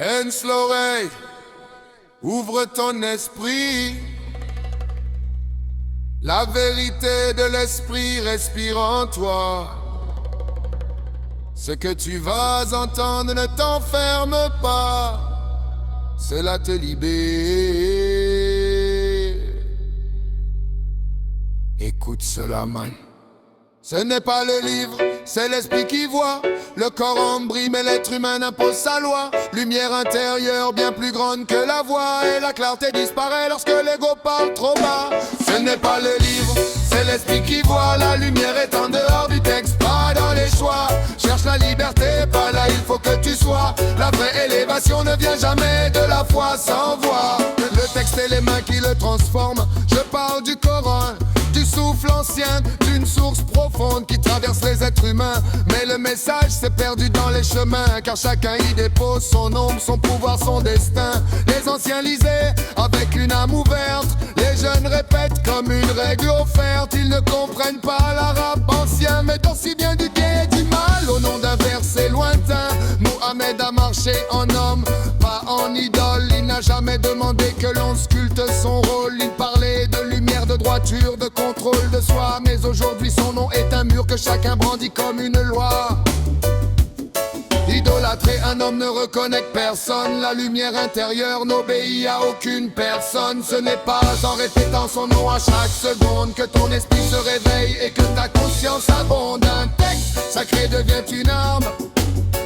Hens l'oreille, ouvre ton esprit. La vérité de l'esprit respire en toi. Ce que tu vas entendre ne t'enferme pas, cela te libère. Écoute cela, man. Ce n'est pas le livre, c'est l'esprit qui voit. Le corps embrit mais l'être humain impose sa loi. Lumière intérieure bien plus grande que la voix. Et la clarté disparaît lorsque l'ego parle trop bas. Ce n'est pas le livre, c'est l'esprit qui voit. La lumière est en dehors du texte, pas dans les choix. Cherche la liberté, pas là il faut que tu sois. La vraie élévation ne vient jamais de la foi sans voix. Le texte et les mains qui le transforment. Je parle du Coran, du souffle ancien, d'une source profonde qui traverse les êtres humains. Mais le message s'est perdu dans les chemins, car chacun y dépose son ombre, son pouvoir, son destin. Les anciens lisaient avec une âme ouverte, les jeunes répètent comme une règle offerte. Ils ne comprennent pas l'arabe ancien, mais aussi bien du bien et du mal. Au nom d'un verset lointain, Mohamed a marché en homme, pas en idole. Il n'a jamais demandé que l'on sculpte son rôle. Il parlait de lumière, de droiture, de contrôle de soi. Mais aujourd'hui son nom est un mur que chacun brandit comme une loi. Idolâtrer un homme ne reconnaît personne. La lumière intérieure n'obéit à aucune personne. Ce n'est pas en répétant son nom à chaque seconde que ton esprit se réveille et que ta conscience abonde. Un texte sacré devient une arme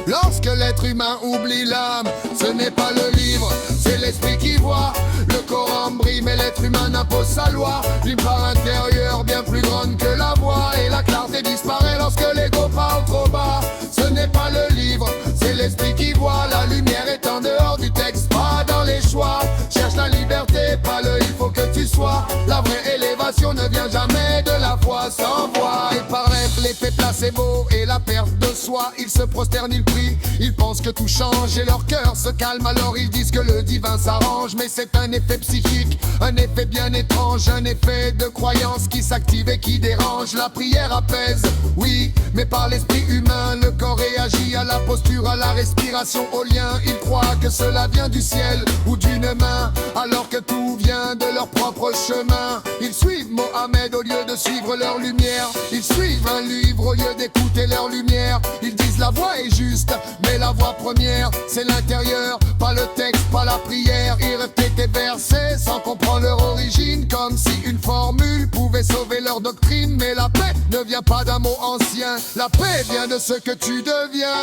lorsque l'être humain oublie l'âme. Ce n'est pas le livre, c'est l'esprit qui voit. Le Coran brille mais l'être humain impose sa loi. D'une part intérieure bien plus grande que la voix. Et la clarté disparaît lorsque l'ego parle trop bas. Ce n'est pas le livre, c'est l'esprit qui voit. La lumière est en dehors du texte, pas dans les choix. Cherche la liberté, pas le il faut que tu sois. La vraie élévation ne vient jamais de la foi sans voix. Et par l'effet placebo et la perte de soi, ils se prosternent, ils prient, ils pensent que tout change et leur cœur se calme. Alors ils disent que le divin s'arrange, mais c'est un effet psychique, un effet bien étrange, un effet de croyance qui s'active et qui dérange. La prière apaise, oui, mais par l'esprit humain, le corps réagit à la posture, à la respiration, au lien. Ils croient que cela vient du ciel ou d'une main, alors que tout vient de leur propre chemin. Ils suivent Mohamed au lieu de suivre leur lumière. Ils suivent un livre au lieu d'écouter leur lumière. Ils disent la voix est juste, mais la voix première, c'est l'intérieur, pas le texte, pas la prière. Ils répètent des versets sans comprendre leur origine, comme si une formule pouvait sauver leur doctrine. Mais la paix ne vient pas d'un mot ancien, la paix vient de ce que tu deviens.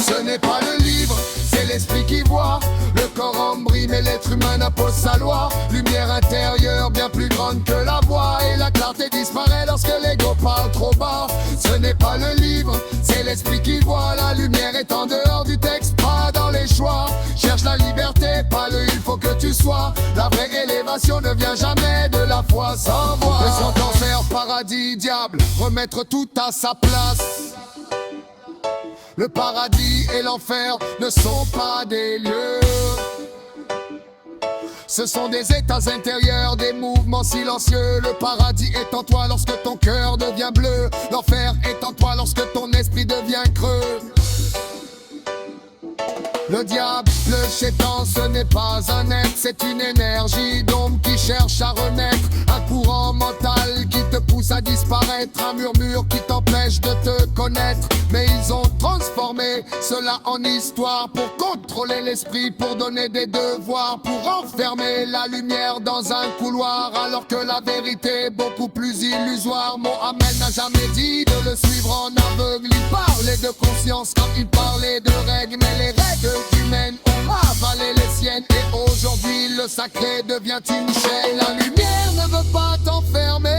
Ce n'est pas le livre, c'est l'esprit qui voit. Le corps brille mais l'être humain impose sa loi. Lumière intérieure bien plus grande que la voix. Et la clarté disparaît lorsque l'ego parle trop bas. Ce n'est pas le livre, c'est l'esprit qui voit. La lumière est en dehors du texte, pas dans les choix. Cherche la liberté, pas le il faut que tu sois. La vraie élévation ne vient jamais de la foi sans voix. Laissons enfer, paradis, diable, remettre tout à sa place. Le paradis et l'enfer ne sont pas des lieux. Ce sont des états intérieurs, des mouvements silencieux. Le paradis est en toi lorsque ton cœur devient bleu. L'enfer est en toi lorsque ton esprit devient creux. Le diable, le chétan, ce n'est pas un être, c'est une énergie d'ombre qui cherche à renaître. Un courant mental qui te pousse à disparaître. Un murmure qui t'empêche de te connaître. Mais ils ont transformé cela en histoire pour contrôler l'esprit, pour donner des devoirs, pour enfermer la lumière dans un couloir. Alors que la vérité est beaucoup plus illusoire. Mohamed n'a jamais dit de le suivre en aveugle. Il parlait de conscience quand il parlait de règles. Mais les règles humaines ont avalé les siennes. Et aujourd'hui le sacré devient une chaîne. La lumière ne veut pas t'enfermer,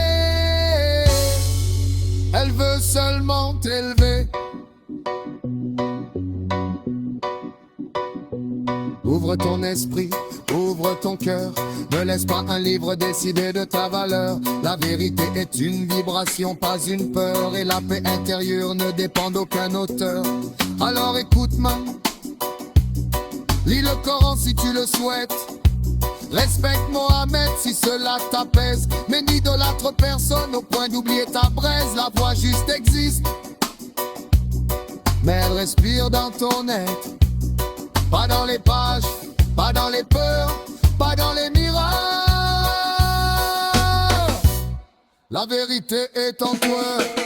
elle veut seulement t'élever. Ouvre ton esprit, ouvre ton cœur. Ne laisse pas un livre décider de ta valeur. La vérité est une vibration, pas une peur. Et la paix intérieure ne dépend d'aucun auteur. Alors écoute-moi, lis le Coran si tu le souhaites. Respecte Mohamed si cela t'apaise. Mais n'idolâtre personne au point d'oublier ta braise. La voix juste existe, mais elle respire dans ton être. Pas dans les pages, pas dans les peurs, pas dans les miracles. La vérité est en toi.